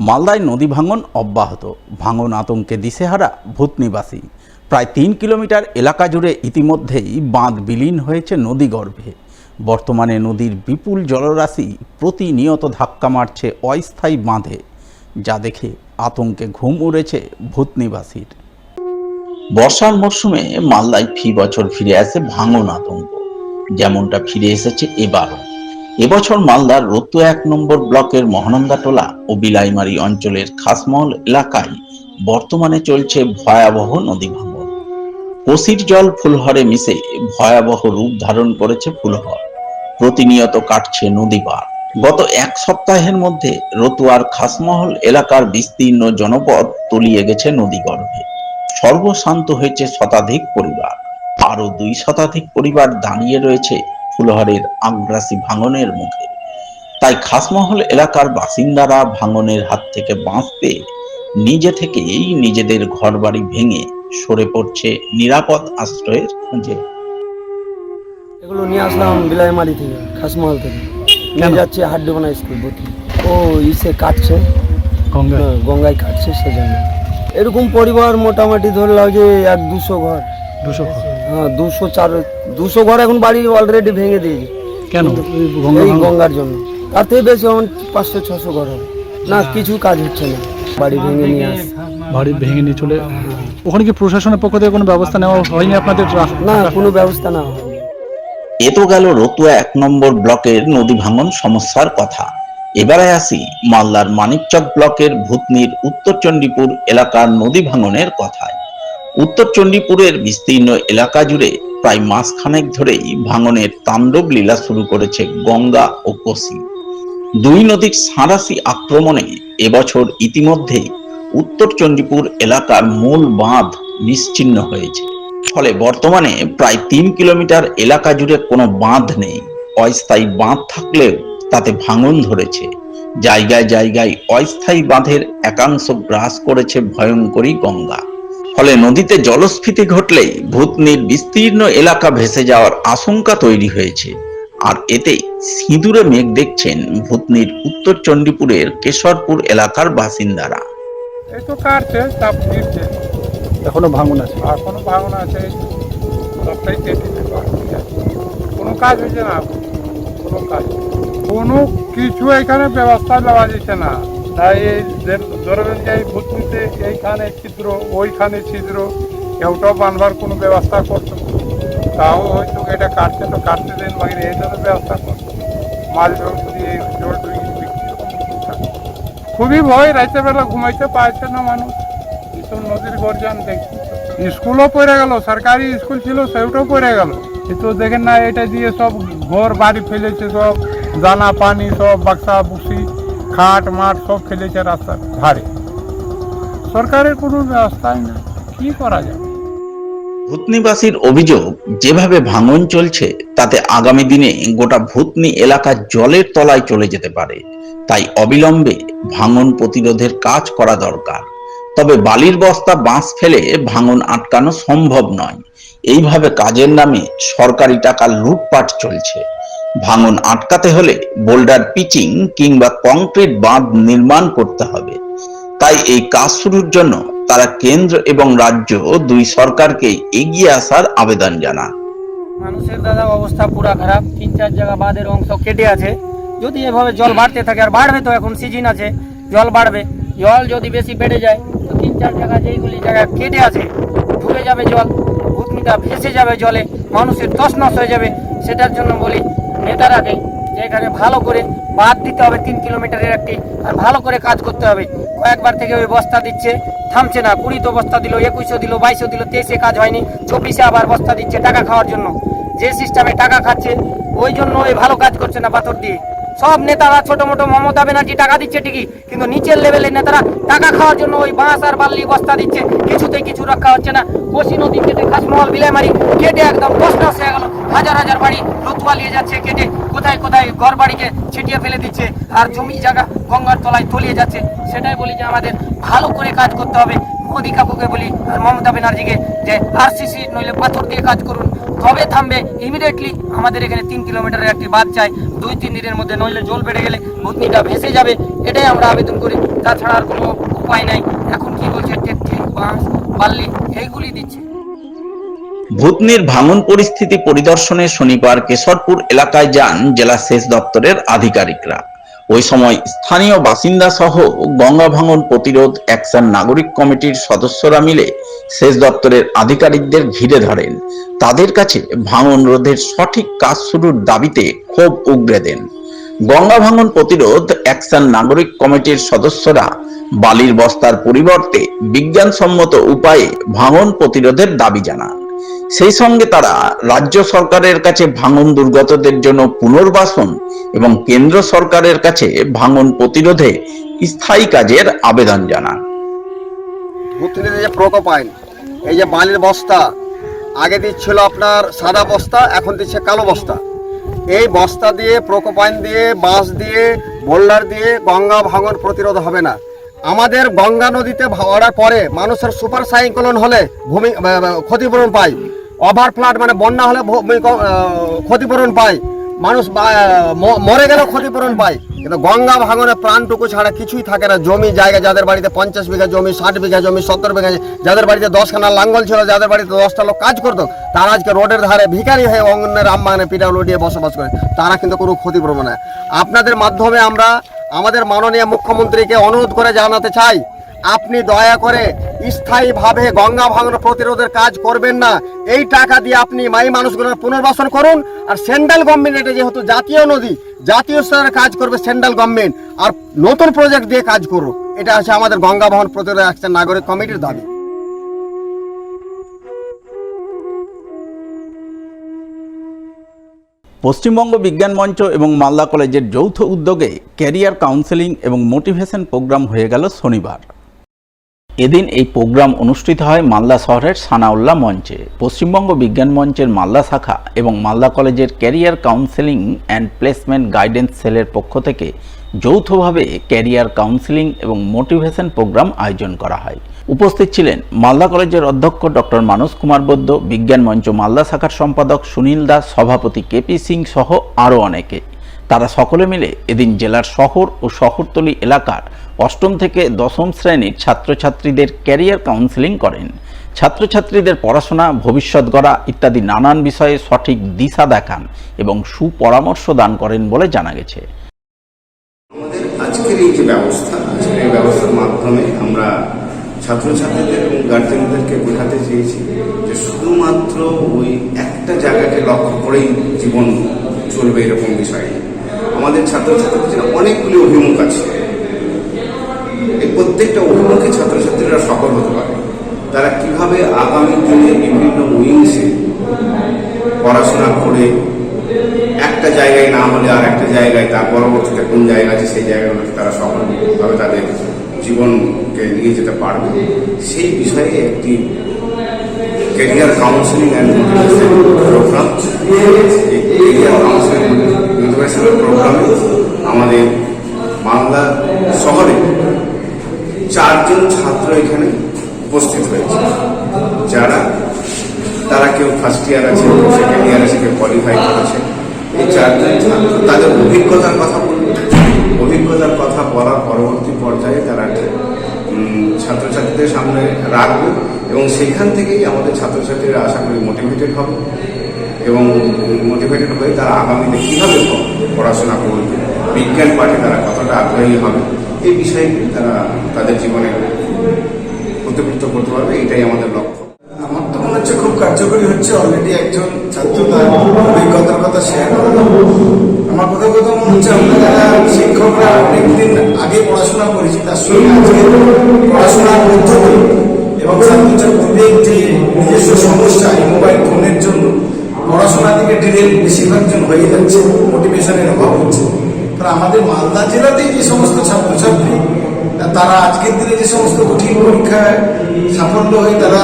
মালদায় নদী ভাঙন অব্যাহত। ভাঙন আতঙ্কে দিশেহারা ভূতনিবাসী। প্রায় ৩ কিলোমিটার এলাকা জুড়ে ইতিমধ্যেই বাঁধ বিলীন হয়েছে নদীগর্ভে। বর্তমানে নদীর বিপুল জলরাশি প্রতিনিয়ত ধাক্কা মারছে অস্থায়ী বাঁধে, যা দেখে আতঙ্কে ঘুম উড়েছে ভূতনিবাসীর। বর্ষার মরশুমে মালদায় ফি বছর ফিরে আসে ভাঙন আতঙ্ক, যেমনটা ফিরে এসেছে এবারও। এবছর মালদার রতুয়া ১ নম্বর ব্লকের মহানন্দাটোলা ও বিলাইমারি অঞ্চলের খাসমহল এলাকায় বর্তমানে চলছে ভয়াবহ নদী ভাঙন। কোসির জল ফুলহরে মিশে ভয়াবহ রূপ ধারণ করেছে ফুলহর। প্রতিনিয়ত কাটছে নদী পার। গত ১ সপ্তাহের মধ্যে রতুয়ার খাসমহল এলাকার বিস্তীর্ণ জনপদ তলিয়ে গেছে নদীগর্ভে। সর্বশান্ত হয়েছে শতাধিক পরিবার। আরো ২ শতাধিক পরিবার দাঁড়িয়ে রয়েছে ফুলহরের আগ্রাসী ভাঙনের মুখে। তাই খাসমহল এলাকার বাসিন্দারা ভাঙনের হাত থেকে বাঁচতে নিজে থেকেই নিজেদের ঘরবাড়ি ভেঙে সরে পড়ছে নিরাপদ আশ্রয়ের খোঁজে। এগুলো নিয়ে আসলাম বিলাইমারি থেকে, খাসমহল থেকে নিয়ে যাচ্ছে হাড্ডিবানা স্কুল ভর্তি। ও ইসে কাটছে, গঙ্গায় কাটছে, সেজন্য এরকম পরিবার মোটামুটি ধরলাম যে ১-২০০ ঘর। ২০০ ঘর? হ্যাঁ, ২০০ ঘর এখন বাড়ি অলরেডি ভেঙে দিয়েছে। কেন? এই গঙ্গার জন্য। তার থেকে বেশি এখন ৫০০-৬০০ ঘর হবে না, কিছু কাজ হচ্ছে না, বাড়ি ভেঙে নিয়ে আসে। বাড়ি ভেঙে নিয়ে চলে ওখানে কি প্রশাসনের পক্ষ থেকে কোনো ব্যবস্থা নেওয়া হয়নি আপনাদের? না, কোনো ব্যবস্থা না হয়। এ তো গেল রতুয়া ১ নম্বর ব্লকের নদী ভাঙন সমস্যার কথা। এবারে আসি মালদার মানিকচক ব্লকের ভূতনির উত্তর চণ্ডীপুর এলাকার নদী ভাঙনের কথায়। উত্তর চণ্ডীপুরের বিস্তীর্ণ এলাকা জুড়ে প্রায় মাসখানেক ধরেই ভাঙনের তাণ্ডব লীলা শুরু করেছে গঙ্গা ও কোসি। দুই নদীর সাঁড়াশি আক্রমণে এবছর ইতিমধ্যে উত্তর চণ্ডীপুর এলাকার মূল বাঁধ নিশ্চিহ্ন হয়েছে। ফলে বর্তমানে প্রায় ৩ কিলোমিটার এলাকা জুড়ে কোনো বাঁধ নেই। অস্থায়ী বাঁধ থাকলেও তাতে ভাঙন ধরেছে। জায়গায় জায়গায় অস্থায়ী বাঁধের একাংশ গ্রাস করেছে ভয়ঙ্করী গঙ্গা। ফলে নদীতে জলস্ফীতি ঘটলেই ভূতনির বিস্তীর্ণ এলাকা ভেসে যাওয়ার আশঙ্কা তৈরি হয়েছে। আর এতে সিঁদুরে মেঘ দেখছেন ভূতনির উত্তর চণ্ডীপুরের কেশরপুর এলাকার বাসিন্দারা। এই তো কাটছে, চাপ দিচ্ছে, এখনো ভাঙন আছে? এখনো ভাঙন আছে, সবটাই কেটেছে, কোনো কাজ হয়েছে না, কোনো কিছু এখানে ব্যবস্থা দেওয়া যাচ্ছে না। তাই এই ধরবেন যে এই ভূতনিতে এইখানে ছিদ্র, ওইখানে ছিদ্র, কেউটাও বাঁধবার কোনো ব্যবস্থা করতো, তাও হয়তো এটা কাটছে, তো কাটতে দেন বাহিরে এই ধরনের ব্যবস্থা করতো। মাছ দিয়ে জল খুবই ভয়, রাতের বেলা ঘুমাইতে পারছে না মানুষ। এইসব নদীর গর্জন দেখছি। স্কুলও পড়ে গেল, সরকারি স্কুল ছিল সেটাও পড়ে গেল। কিন্তু দেখেন না, এটা দিয়ে সব ঘর বাড়ি ফেলেছে, সব দানা পানি, সব বাক্সা বুসি, খাট মাঠ সব ফেলেছে রাস্তার ধারে। সরকারের কোনো ব্যবস্থাই না, কি করা যাবে? ভূতনিবাসীর অভিযোগ, যেভাবে ভাঙন চলছে তাতে আগামী দিনে গোটা ভূতনি এলাকা জলের তলায় চলে যেতে পারে। তাই অবিলম্বে ভাঙন প্রতিরোধের কাজ করা দরকার। তবে বালির বস্তা বাঁশ ফেলে ভাঙন আটকানো সম্ভব নয়। এইভাবে কাজের নামে সরকারি টাকা লুটপাট চলছে। ভাঙন আটকাতে হলে বোল্ডার পিচিং কিংবা কংক্রিট বাঁধ নির্মাণ করতে হবে। তাই এই কাজ শুরুর জন্য তারা কেন্দ্র এবং রাজ্য দুই সরকারকে এগিয়ে আসার আবেদন জানান। মানুষের দাদা অবস্থা পুরা খারাপ। ৩-৪ জায়গা বাঁধের অংশ কেটে আছে। যদি এভাবে জল বাড়তে থাকে, আর বাড়বে তো, এখন সিজন আছে, জল বাড়বে। জল যদি বেশি বেড়ে যায় তো ৩-৪ জায়গা যেইগুলি জায়গা কেটে আছে ঢুকে যাবে জল, ভূতনিটা ভেসে যাবে জলে, মানুষের তছনছ হয়ে যাবে। সেটার জন্য বলি নেতারাকে যে এখানে ভালো করে বাঁধ দিতে হবে ৩ কিলোমিটারের একটি, আর ভালো করে কাজ করতে হবে। কয়েকবার থেকে ওই বস্তা দিচ্ছে, থামছে না। ২০ তো বস্তা দিল, ২১00 দিল, ২২00 দিল, ২৩-এ কাজ হয়নি, ২৪-এ আবার বস্তা দিচ্ছে টাকা খাওয়ার জন্য। যে সিস্টেমে টাকা খাচ্ছে ওই জন্য ওই ভালো কাজ করছে না পাথর দিয়ে। সব নেতারা ছোট মোটো, মমতা ব্যানার্জি টাকা দিচ্ছে ঠিকই, কিন্তু নিচের লেভেলের নেতারা টাকা খাওয়ার জন্য ওই বাঁশ আর বাল্লি বস্তা দিচ্ছে, কিছুতেই কিছু রক্ষা হচ্ছে না। কোসি নদী কেটে খাসমহল বিলাইমারি কেটে একদম তছনছ হয়ে গেল। হাজার হাজার বাড়ি রতুয়া নিয়ে যাচ্ছে কেটে, কোথায় কোথায় ঘর বাড়িকে ছিটিয়ে ফেলে দিচ্ছে, আর জমি জায়গা গঙ্গার তলায় তলিয়ে যাচ্ছে। সেটাই বলি যে আমাদের ভালো করে কাজ করতে হবে। মোদি কাকুকে বলি আর মমতা ব্যানার্জিকে যে আরসিসি নইলে পাথর দিয়ে কাজ করুন, তবে থামবে। ইমিডিয়েটলি আমাদের এখানে 3 কিলোমিটারের একটি বাঁধ চাই 2-3 দিনের মধ্যে, নইলে জল বেড়ে গেলে ভূতনিটা ভেসে যাবে। এটাই আমরা আবেদন করি, তাছাড়া আর কোনো উপায় নাই। এখন কি বলছে, টেকনিক বাঁশ বাল্লি এইগুলি দিচ্ছে। ভূতনির ভাঙন পরিস্থিতি পরিদর্শনে শনিবার কেশরপুর এলাকায় যান জেলা সেচ দপ্তরের আধিকারিকরা। ওই সময় স্থানীয় বাসিন্দা সহ গঙ্গা ভাঙন প্রতিরোধ অ্যাকশন নাগরিক কমিটির সদস্যরা মিলে সেচ দপ্তরের আধিকারিকদের ঘিরে ধরেন। তাদের কাছে ভাঙন রোধের সঠিক কাজ শুরুর দাবিতে ক্ষোভ উগরে দেন। গঙ্গা ভাঙন প্রতিরোধ অ্যাকশন নাগরিক কমিটির সদস্যরা বালির বস্তার পরিবর্তে বিজ্ঞানসম্মত উপায়ে ভাঙন প্রতিরোধের দাবি জানান। সেই সঙ্গে তারা রাজ্য সরকারের কাছে ভাঙন দুর্গতদের জন্য পুনর্বাসন এবং কেন্দ্র সরকারের কাছে ভাঙন প্রতিরোধে স্থায়ী কাজের আবেদন জানান। ভূতনিতে যে প্রকোপ আইন, এই যে বালির বস্তা আগে দিচ্ছিল আপনার সাদা বস্তা, এখন দিচ্ছে কালো বস্তা। এই বস্তা দিয়ে, প্রকোপ আইন দিয়ে, বাঁশ দিয়ে, বোল্ডার দিয়ে গঙ্গা ভাঙন প্রতিরোধ হবে না। আমাদের গঙ্গা নদীতে ভাড়ার পরে মানুষের সুপার সাইক্লোন হলে ভূমি ক্ষতিপূরণ পায়, ওভার ফ্লাড মানে বন্যা হলে ক্ষতিপূরণ পায়, মানুষ মরে গেলেও ক্ষতিপূরণ পায়। কিন্তু গঙ্গা ভাঙনের প্রাণটুকু ছাড়া কিছুই থাকে না। জমি জায়গা, যাদের বাড়িতে 50 বিঘা জমি, 60 বিঘা জমি, 70 বিঘা, যাদের বাড়িতে 10খানা লাঙ্গল ছিল, যাদের বাড়িতে 10টা লোক কাজ করতো, তারা আজকে রোডের ধারে ভিখারি হয়ে অন্যের আমবাগানে পিটাউলো দিয়ে বসবাস করে। তারা কিন্তু কোনো ক্ষতিপূরণ না। আপনাদের মাধ্যমে আমরা আমাদের মাননীয় মুখ্যমন্ত্রীকে অনুরোধ করে জানাতে চাই, আপনি দয়া করে স্থায়ীভাবে গঙ্গা ভাঙন প্রতিরোধের কাজ করবেন না। এই টাকা দিয়ে আপনি মাই মানুষগুলোর পুনর্বাসন করুন। আর সেন্ট্রাল গভর্নমেন্ট, এটা যেহেতু জাতীয় নদী, জাতীয় স্তরে কাজ করবে সেন্ট্রাল গভর্নমেন্ট, আর নতুন প্রজেক্ট দিয়ে কাজ করুন। এটা হচ্ছে আমাদের গঙ্গা ভাঙন প্রতিরোধ অ্যাকশন নাগরিক কমিটির দাবি। পশ্চিমবঙ্গ বিজ্ঞান মঞ্চ এবং মালদা কলেজের যৌথ উদ্যোগে ক্যারিয়ার কাউন্সেলিং এবং মোটিভেশন প্রোগ্রাম হয়ে গেল শনিবার। এদিন এই প্রোগ্রাম অনুষ্ঠিত হয় মালদা শহরের সানাউল্লাহ মঞ্চে। পশ্চিমবঙ্গ বিজ্ঞান মঞ্চের মালদা শাখা এবং মালদা কলেজের career counselling and placement guidance সেলের পক্ষ থেকে যৌথভাবে ক্যারিয়ার কাউন্সেলিং এবং মোটিভেশন প্রোগ্রাম আয়োজন করা হয়। উপস্থিত ছিলেন মালদা কলেজের অধ্যক্ষ ডক্টর মানস কুমার বৈদ্য, বিজ্ঞান মঞ্চ মালদা শাখার সম্পাদক সুনীল দাস, সভাপতি কেপি সিং সহ আরও অনেকে। তারা সকলে মিলে এদিন জেলার শহর ও শহরতলি এলাকার 8ম থেকে 10ম শ্রেণীর ছাত্রছাত্রীদের ক্যারিয়ার কাউন্সেলিং করেন। ছাত্রছাত্রীদের পড়াশোনা, ভবিষ্যৎ গড়া ইত্যাদি নানান বিষয়ে সঠিক দিশা দেখান এবং সুপরামর্শ দান করেন বলে জানা গেছে। আমাদের আজকের এই যে ব্যবস্থা, আজকের এই ব্যবস্থার মাধ্যমে আমরা ছাত্রছাত্রীদের এবং গার্জেনদেরকে বোঝাতে চেয়েছি যে শুধুমাত্র ওই একটা জায়গাকে লক্ষ্য করেই জীবন চলবে এরকম বিষয়। আমাদের ছাত্রছাত্রীদের অনেকগুলি অভিমুখ আছে, এই প্রত্যেকটা অভিমুখে ছাত্রছাত্রীরা সফল হতে পারে। তারা কিভাবে আগামী দিনে বিভিন্ন উইংসে পড়াশোনা করে একটা জায়গায় না হলে আর একটা জায়গায়, তার পরবর্তীতে কোন জায়গা আছে সেই জায়গাগুলোতে তারা সফলভাবে তাদের জীবনকে নিয়ে যেতে পারবে, সেই বিষয়ে একটি career counselling and motivation program. এই ক্যারিয়ার কাউন্সেলিং মোটিভেশন প্রোগ্রামে আমাদের মালদা শহরে 4 জন ছাত্র এখানে উপস্থিত হয়েছে, তারা কেউ ফার্স্ট ইয়ার আছে, কেউ সেকেন্ড ইয়ার আছে, কেউ কোয়ালিফাই করেছে। এই 4 জন ছাত্র তাদের অভিজ্ঞতার কথা বলবে। অভিজ্ঞতার কথা বলার পরবর্তী পর্যায়ে তারা ছাত্রছাত্রীদের সামনে রাখবে এবং সেখান থেকেই আমাদের ছাত্রছাত্রীরা আশা করি মোটিভেটেড হবে এবং মোটিভেটেড হয়ে তারা আগামীতে কীভাবে পড়াশোনা করবে, বিজ্ঞান পাঠে তারা কতটা আগ্রহী হবে, এই বিষয়গুলি তারা তাদের জীবনে প্রতিফলিত করতে পারবে। এটাই আমাদের লক্ষ্য। আমার তো মনে হচ্ছে খুব কার্যকরী হচ্ছে। অলরেডি একজন ছাত্র তার অভিজ্ঞতার কথা শেয়ার করে। আমার কোথাও মনে হচ্ছে আমরা যারা শিক্ষকরা অনেকদিন আগে পড়াশোনা করেছি, তার সঙ্গে আজকে পড়াশোনার পদ্ধতি এবং ছাত্রছাত্রীদের যে নিজস্ব সমস্যা এই মোবাইল ফোনের জন্য পড়াশোনা থেকে ডিরেল বেশিরভাগ জন হয়ে যাচ্ছে, মোটিভেশনের অভাব হচ্ছে। কারণ আমাদের মালদা জেলাতেই যে সমস্ত ছাত্রছাত্রী তারা আজকের দিনে যে সমস্ত কঠিন পরীক্ষায় সাফল্য হয়ে তারা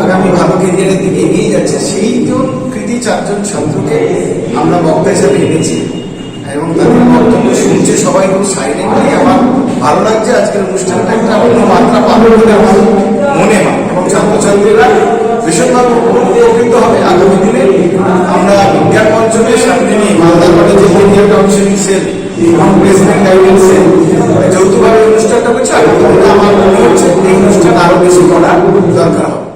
আগামী ভালো কেরিয়ারের দিকে এগিয়ে যাচ্ছে, সেই জন কৃতি 4 জন ছাত্রকে আমরা বক্তা হিসাবে এনেছি এবং তাদের বক্তব্য শুনছে সবাই খুব সাইলেন্টলি। আমার ভালো লাগছে। আজকের অনুষ্ঠানটা একটা অন্য মাত্রা পাবে বলে আমার মনে হয়, এবং ছাত্রছাত্রীরা ভীষণভাবে উপকৃত হবে। আগামী দিনে আমরা বিজ্ঞান মঞ্চকে সামনে নিয়ে মালদা কলেজের ইন্ডিয়ান কাউন্সিলিং সেল এবং প্লেসমেন্ট গাইডেন্স সেল যৌথভাবে অনুষ্ঠানটা করছে। আগামী দিনে আমার মনে হচ্ছে এই অনুষ্ঠান আরো বেশি করার দরকার হবে।